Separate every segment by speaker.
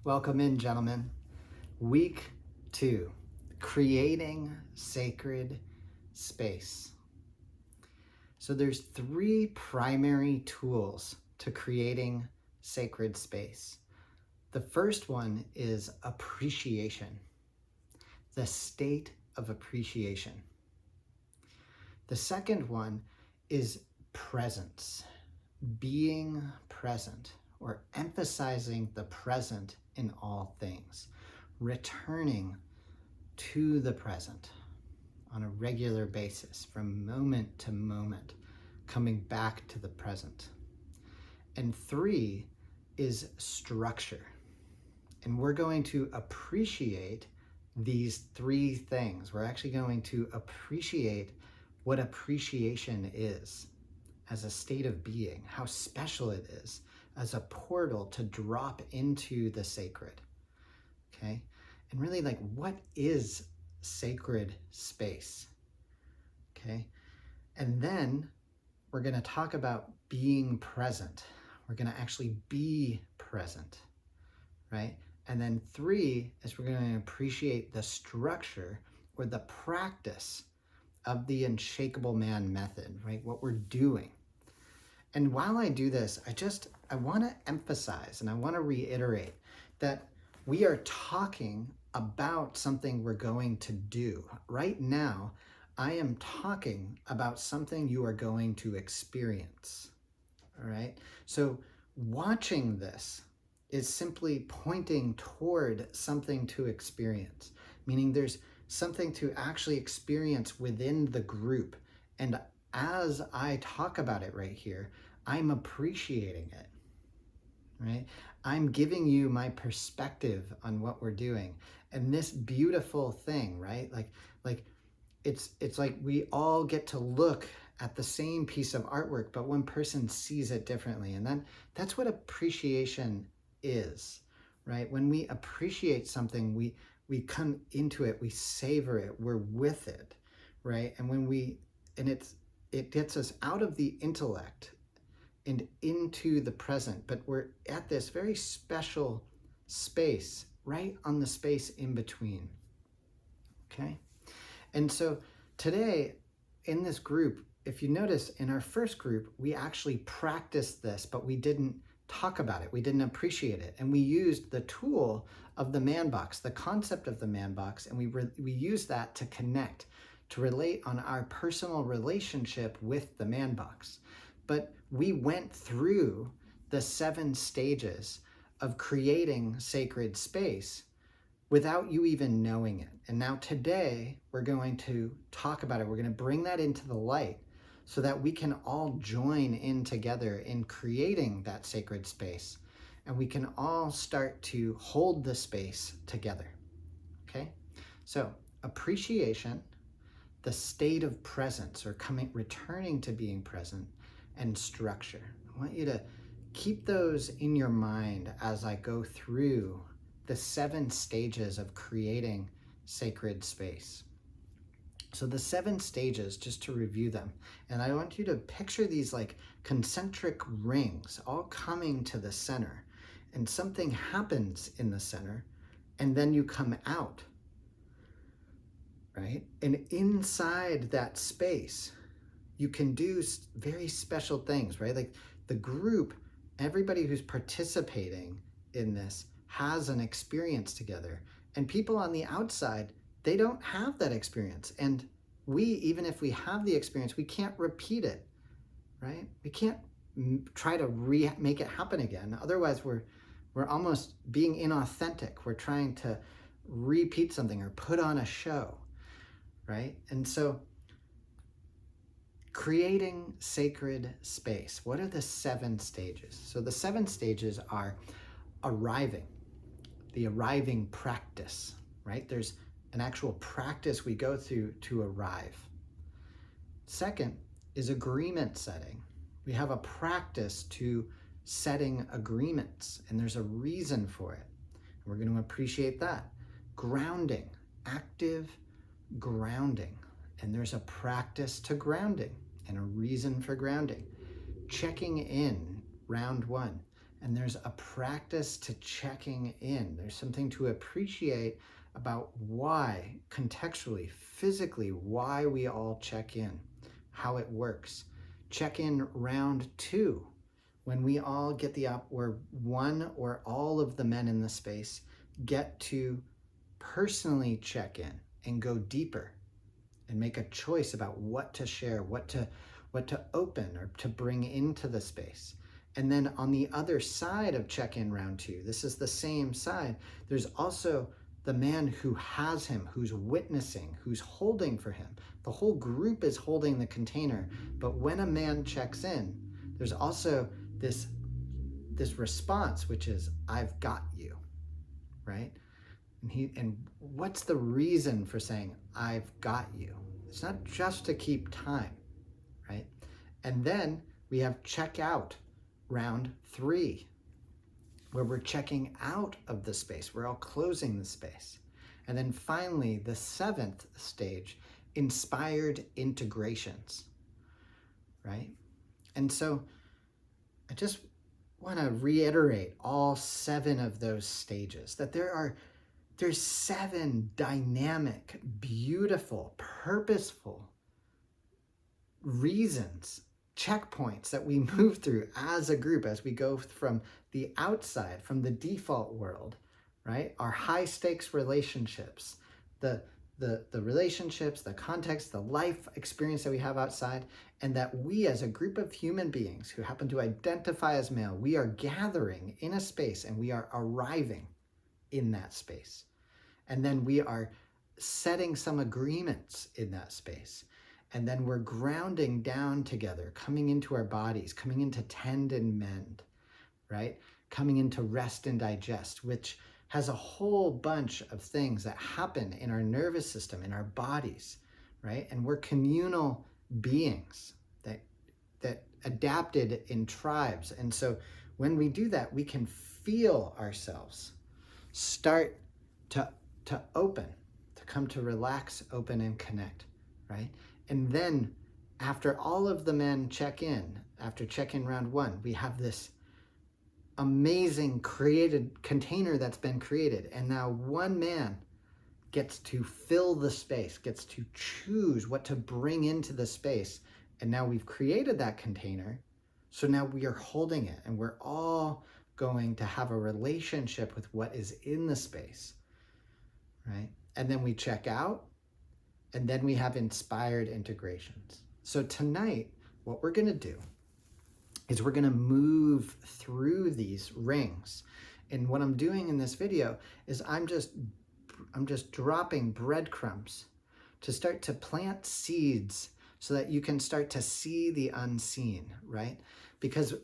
Speaker 1: Welcome in, gentlemen. Week 2, creating sacred space. So there's 3 primary tools to creating sacred space. The first one is appreciation, the state of appreciation. The second one is presence, being present, or emphasizing the present in all things, returning to the present on a regular basis, from moment to moment, coming back to the present. And 3 is structure. And we're going to appreciate these 3 things. We're actually going to appreciate what appreciation is as a state of being, how special it is as a portal to drop into the sacred, okay? And really, like, what is sacred space, okay? And then we're gonna talk about being present. We're gonna actually be present, right? And then 3 is we're gonna appreciate the structure or the practice of the unshakable man method, right? What we're doing. And while I do this, I want to emphasize and I want to reiterate that we are talking about something we're going to do. Right now, I am talking about something you are going to experience. All right? So watching this is simply pointing toward something to experience, meaning there's something to actually experience within the group. And as I talk about it right here, I'm appreciating it, right? I'm giving you my perspective on what we're doing. And this beautiful thing, right? Like it's like we all get to look at the same piece of artwork, but one person sees it differently. And then that's what appreciation is, right? When we appreciate something, we come into it, we savor it, we're with it, right? And it gets us out of the intellect and into the present, but we're at this very special space, right on the space in between, okay? And so today in this group, if you notice in our first group, we actually practiced this, but we didn't talk about it. We didn't appreciate it. And we used the tool of the Manbox, the concept of the Manbox, and we used that to connect, to relate on our personal relationship with the Manbox. But we went through the 7 stages of creating sacred space without you even knowing it. And now today, we're going to talk about it. We're going to bring that into the light so that we can all join in together in creating that sacred space. And we can all start to hold the space together, okay? So appreciation, the state of presence, or returning to being present, and structure. I want you to keep those in your mind as I go through the 7 stages of creating sacred space. So the 7 stages, just to review them, and I want you to picture these like concentric rings all coming to the center, and something happens in the center, and then you come out, right? And inside that space, you can do very special things, right? Like the group, everybody who's participating in this has an experience together. And people on the outside, they don't have that experience. And we, even if we have the experience, we can't repeat it, right? We can't try to make it happen again. Otherwise, we're almost being inauthentic. We're trying to repeat something or put on a show, right? And so creating sacred space. What are the 7 stages? So the 7 stages are arriving, the arriving practice, right? There's an actual practice we go through to arrive. Second is agreement setting. We have a practice to setting agreements, and there's a reason for it. And we're going to appreciate that. Grounding, active grounding. And there's a practice to grounding and a reason for grounding. Checking in, round 1. and there's a practice to checking in. There's something to appreciate about why, contextually, physically, why we all check in, how it works. Check in round 2, when we all get where one or all of the men in the space get to personally check in and go deeper and make a choice about what to share, what to open or to bring into the space. And then on the other side of check-in round 2, this is the same side, there's also the man who has him, who's witnessing, who's holding for him. The whole group is holding the container, but when a man checks in, there's also this response, which is, I've got you, right? And what's the reason for saying, I've got you? It's not just to keep time, right? And then we have check out round 3, where we're checking out of the space. We're all closing the space. And then finally, the 7th stage, inspired integrations, right? And so I just want to reiterate all 7 of those stages, that there's 7 dynamic, beautiful, purposeful reasons, checkpoints that we move through as a group, as we go from the outside, from the default world, right? Our high stakes relationships, the relationships, the context, the life experience that we have outside, and that we as a group of human beings who happen to identify as male, we are gathering in a space and we are arriving in that space. And then we are setting some agreements in that space. And then we're grounding down together, coming into our bodies, coming into tend and mend, right? Coming into rest and digest, which has a whole bunch of things that happen in our nervous system, in our bodies, right? And we're communal beings that adapted in tribes. And so when we do that, we can feel ourselves start to open, to come to relax, open, and connect, right? And then after all of the men check in, after check-in round 1, we have this amazing created container that's been created. And now one man gets to fill the space, gets to choose what to bring into the space. And now we've created that container. So now we are holding it, and we're all going to have a relationship with what is in the space, right? And then we check out, and then we have inspired integrations. So tonight, what we're going to do is we're going to move through these rings. And what I'm doing in this video is I'm just dropping breadcrumbs to start to plant seeds so that you can start to see the unseen, right? Because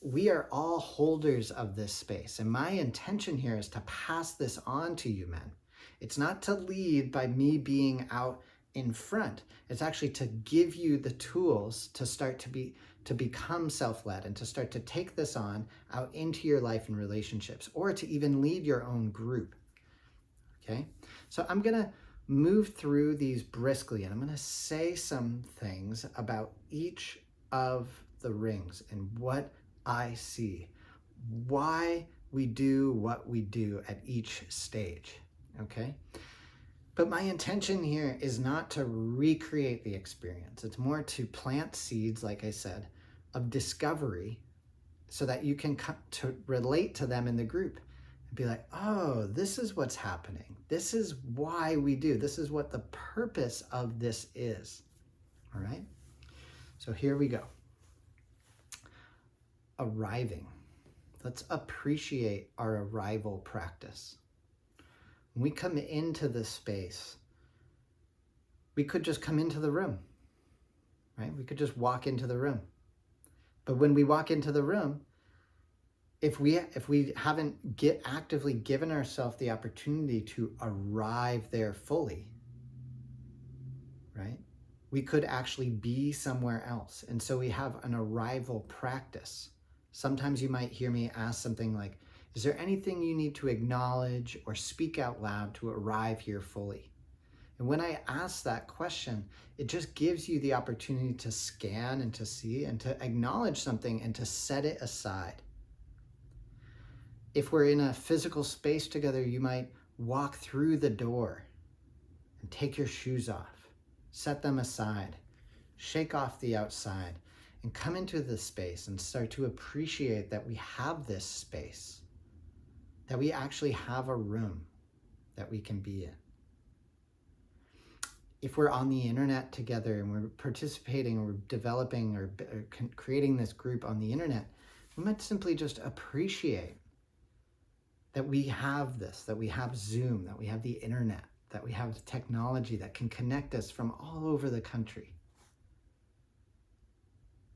Speaker 1: we are all holders of this space. And my intention here is to pass this on to you, men. It's not to lead by me being out in front. It's actually to give you the tools to start to become self-led and to start to take this on out into your life and relationships, or to even lead your own group. Okay? So I'm going to move through these briskly, and I'm going to say some things about each of the rings and what I see, why we do what we do at each stage. Okay? But my intention here is not to recreate the experience. It's more to plant seeds, like I said, of discovery so that you can come to relate to them in the group and be like, oh, this is what's happening. This is why we do. This is what the purpose of this is. All right? So here we go. Arriving. Let's appreciate our arrival practice. When we come into this space, we could just come into the room, right? We could just walk into the room. But when we walk into the room, if we haven't actively given ourselves the opportunity to arrive there fully, right? We could actually be somewhere else. And so we have an arrival practice. Sometimes you might hear me ask something like, is there anything you need to acknowledge or speak out loud to arrive here fully? And when I ask that question, it just gives you the opportunity to scan and to see and to acknowledge something and to set it aside. If we're in a physical space together, you might walk through the door and take your shoes off, set them aside, shake off the outside, and come into this space and start to appreciate that we have this space, that we actually have a room that we can be in. If we're on the internet together and we're participating or developing or creating this group on the internet, we might simply just appreciate that we have this, that we have Zoom, that we have the internet, that we have technology that can connect us from all over the country.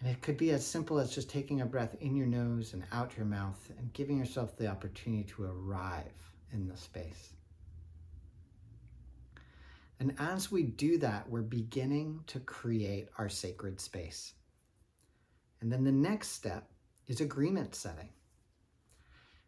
Speaker 1: And it could be as simple as just taking a breath in your nose and out your mouth and giving yourself the opportunity to arrive in the space. And as we do that, we're beginning to create our sacred space. And then the next step is agreement setting.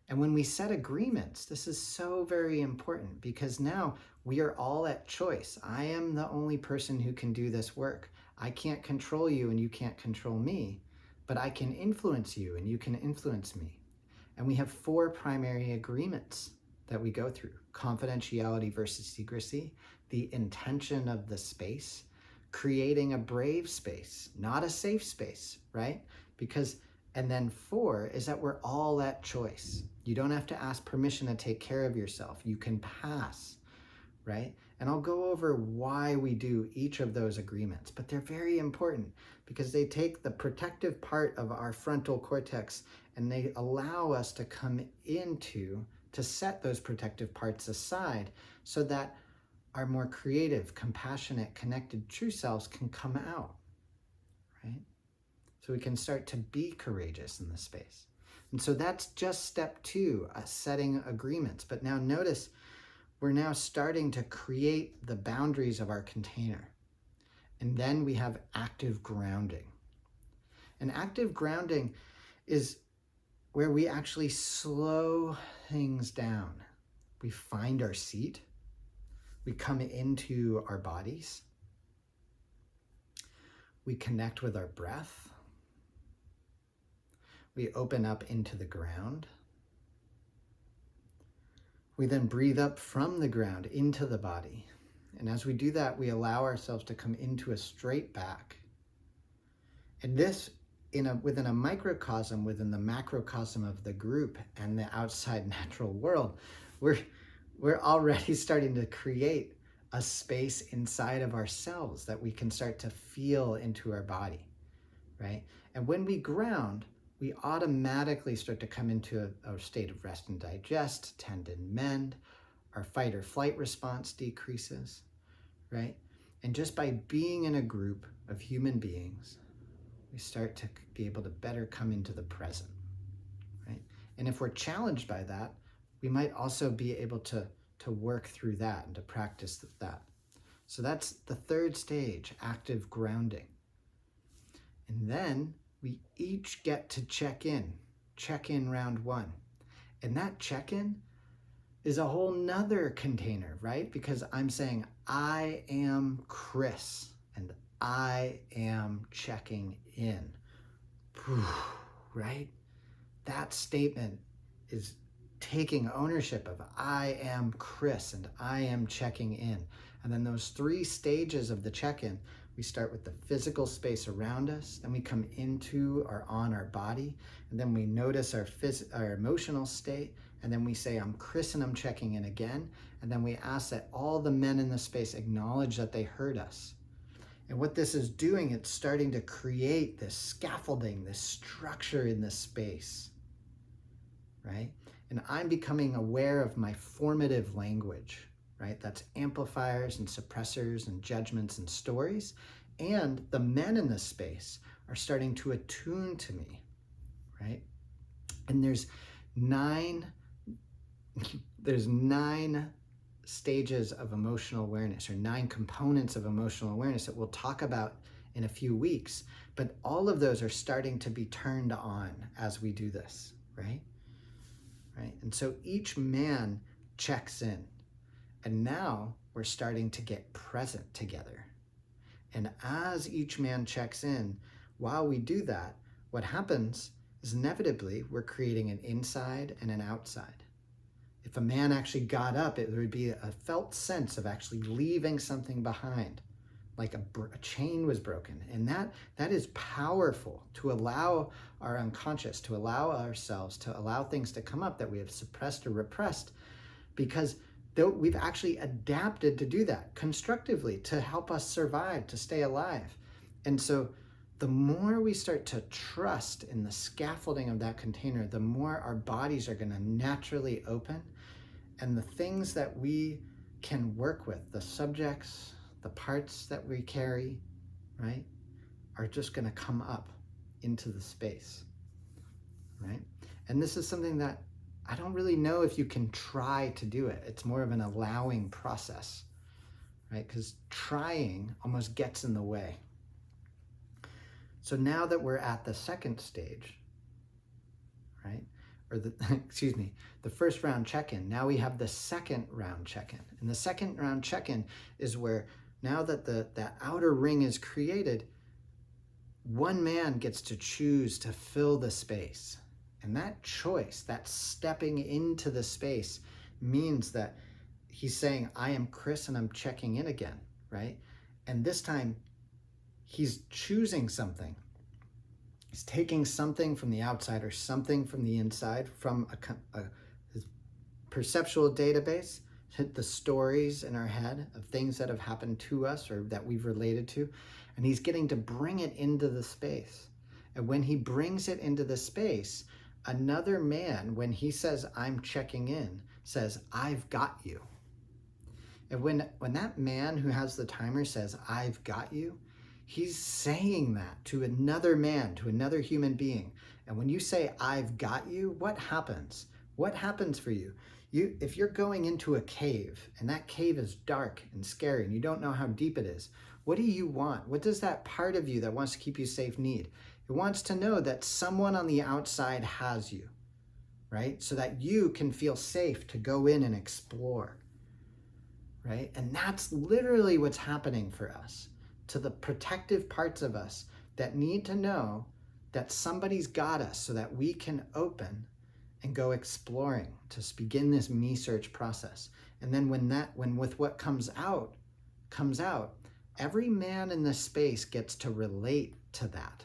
Speaker 1: And when we set agreements, this is so very important because now we are all at choice. I am the only person who can do this work. I can't control you and you can't control me, but I can influence you and you can influence me. And we have 4 primary agreements that we go through: confidentiality versus secrecy, the intention of the space, creating a brave space, not a safe space, right? And then 4 is that we're all at choice. You don't have to ask permission to take care of yourself. You can pass, right? And I'll go over why we do each of those agreements, but they're very important because they take the protective part of our frontal cortex and they allow us to come to set those protective parts aside so that our more creative, compassionate, connected true selves can come out, right? So we can start to be courageous in the space. And so that's just step 2, setting agreements. But now notice, we're now starting to create the boundaries of our container. And then we have active grounding. And active grounding is where we actually slow things down. We find our seat. We come into our bodies. We connect with our breath. We open up into the ground. We then breathe up from the ground into the body. And as we do that, we allow ourselves to come into a straight back. And this, within a microcosm, within the macrocosm of the group and the outside natural world, we're already starting to create a space inside of ourselves that we can start to feel into our body, right? And when we ground, we automatically start to come into a state of rest and digest, tend and mend. Our fight or flight response decreases, right? And just by being in a group of human beings, we start to be able to better come into the present, right? And if we're challenged by that, we might also be able to work through that and to practice that. So that's the 3rd stage, active grounding. And then we each get to check in round 1. And that check-in is a whole nother container, right? Because I'm saying, I am Chris and I am checking in, right? That statement is taking ownership of I am Chris and I am checking in. And then those 3 stages of the check-in, we start with the physical space around us, then we come into or on our body, and then we notice our emotional state, and then we say, I'm Chris and I'm checking in again, and then we ask that all the men in the space acknowledge that they heard us. And what this is doing, it's starting to create this scaffolding, this structure in this space, right? And I'm becoming aware of my formative language, right? That's amplifiers and suppressors and judgments and stories. And the men in this space are starting to attune to me, right? And there's 9 stages of emotional awareness, or 9 components of emotional awareness that we'll talk about in a few weeks. But all of those are starting to be turned on as we do this, right? Right? And so each man checks in. And now we're starting to get present together. And as each man checks in, while we do that, what happens is inevitably we're creating an inside and an outside. If a man actually got up, it would be a felt sense of actually leaving something behind, like a chain was broken. And that is powerful, to allow our unconscious, to allow ourselves, to allow things to come up that we have suppressed or repressed, because we've actually adapted to do that constructively to help us survive, to stay alive. And so the more we start to trust in the scaffolding of that container, the more our bodies are going to naturally open, and the things that we can work with, the subjects, the parts that we carry, right, are just going to come up into the space, right? And this is something that I don't really know if you can try to do it. It's more of an allowing process, right? Because trying almost gets in the way. So now that we're at the second stage, right? Or the first round check-in. Now we have the second round check-in. And the second round check-in is where, now that that outer ring is created, one man gets to choose to fill the space. And that choice, that stepping into the space, means that he's saying, I am Chris and I'm checking in again, right? And this time he's choosing something. He's taking something from the outside or something from the inside, from his perceptual database, the stories in our head of things that have happened to us or that we've related to, and he's getting to bring it into the space. And when he brings it into the space, another man, when he says, I'm checking in, says, I've got you. And when that man who has the timer says, I've got you, he's saying that to another man, to another human being. And when you say, I've got you, what happens? What happens for you? If you're going into a cave and that cave is dark and scary and you don't know how deep it is, what do you want? What does that part of you that wants to keep you safe need? It wants to know that someone on the outside has you, right? So that you can feel safe to go in and explore, right? And that's literally what's happening for us, to the protective parts of us that need to know that somebody's got us so that we can open and go exploring, to begin this me search process. And then when with what comes out, every man in the space gets to relate to that.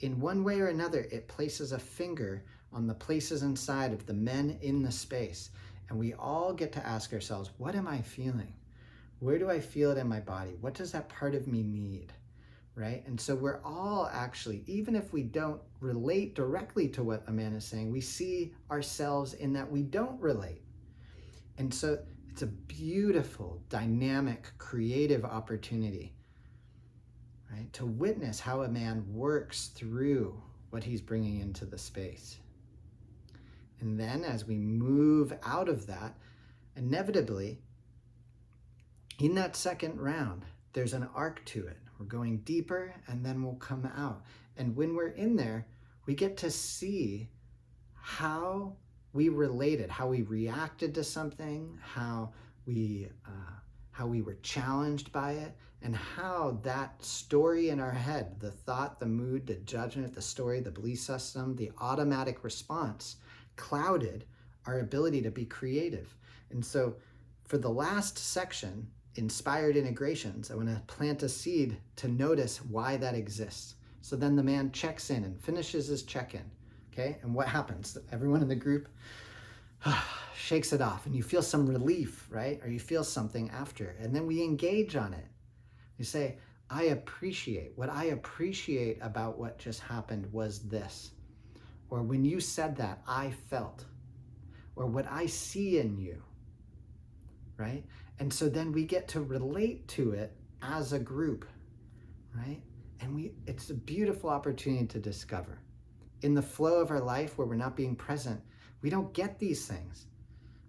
Speaker 1: In one way or another, it places a finger on the places inside of the men in the space. And we all get to ask ourselves, what am I feeling? Where do I feel it in my body? What does that part of me need? Right? And so we're all actually, even if we don't relate directly to what a man is saying, we see ourselves in that we don't relate. And so it's a beautiful, dynamic, creative opportunity, right, to witness how a man works through what he's bringing into the space. And then as we move out of that, inevitably, in that second round, there's an arc to it. We're going deeper and then we'll come out. And when we're in there, we get to see how we related, how we reacted to something, how we were challenged by it, and how that story in our head, the thought, the mood, the judgment, the story, the belief system, the automatic response clouded our ability to be creative. And so for the last section, inspired integrations, I want to plant a seed to notice why that exists. So then the man checks in and finishes his check-in, okay? And what happens? Everyone in the group shakes it off, and you feel some relief, right? Or you feel something after, and then we engage on it. You say, what I appreciate about what just happened was this. Or when you said that, I felt. Or what I see in you, right? And so then we get to relate to it as a group, right? And it's a beautiful opportunity to discover. In the flow of our life where we're not being present, we don't get these things.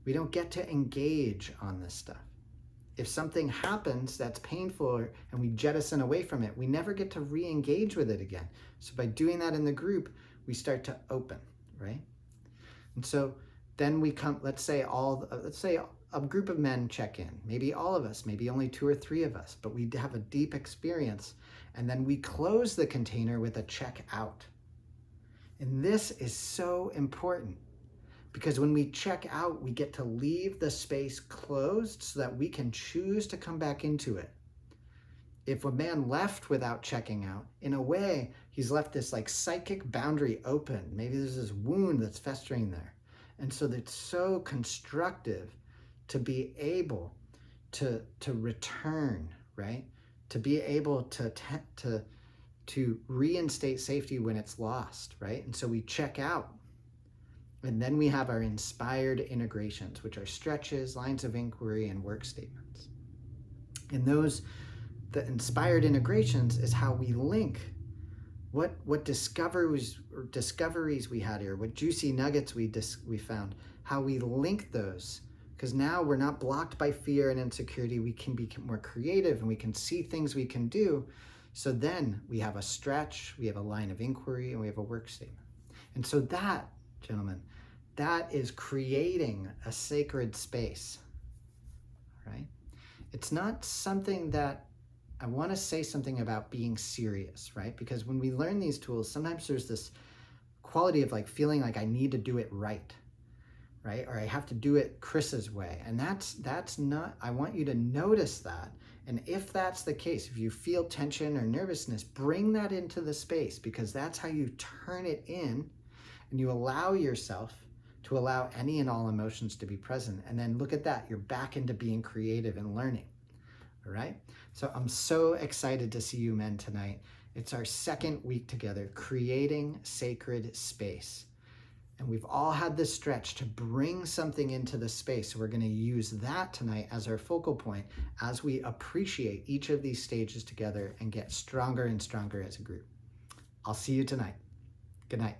Speaker 1: We don't get to engage on this stuff. If something happens that's painful and we jettison away from it, we never get to re-engage with it again. So by doing that in the group, we start to open, right? And so then we come, let's say a group of men check in, maybe all of us, maybe only 2 or 3 of us, but we have a deep experience. And then we close the container with a check out. And this is so important because when we check out, we get to leave the space closed so that we can choose to come back into it. If a man left without checking out, in a way, he's left this like psychic boundary open. Maybe there's this wound that's festering there. And so it's so constructive to be able to return, right? To be able to reinstate safety when it's lost, right? And so we check out. And then we have our inspired integrations, which are stretches, lines of inquiry, and work statements. And the inspired integrations is how we link what discoveries we had here, what juicy nuggets we found, how we link those. Because now we're not blocked by fear and insecurity. We can be more creative and we can see things we can do. So then we have a stretch, we have a line of inquiry, and we have a work statement. And so that, gentlemen, that is creating a sacred space, right? It's not something that I want to say something about being serious, right? Because when we learn these tools, sometimes there's this quality of like feeling like I need to do it right? Or I have to do it Chris's way. And that's not, I want you to notice that. And if that's the case, if you feel tension or nervousness, bring that into the space, because that's how you turn it in and you allow yourself to allow any and all emotions to be present. And then look at that, you're back into being creative and learning. All right. So I'm so excited to see you men tonight. It's our second week together, creating sacred space. And we've all had this stretch to bring something into the space. So we're going to use that tonight as our focal point as we appreciate each of these stages together and get stronger and stronger as a group. I'll see you tonight. Good night.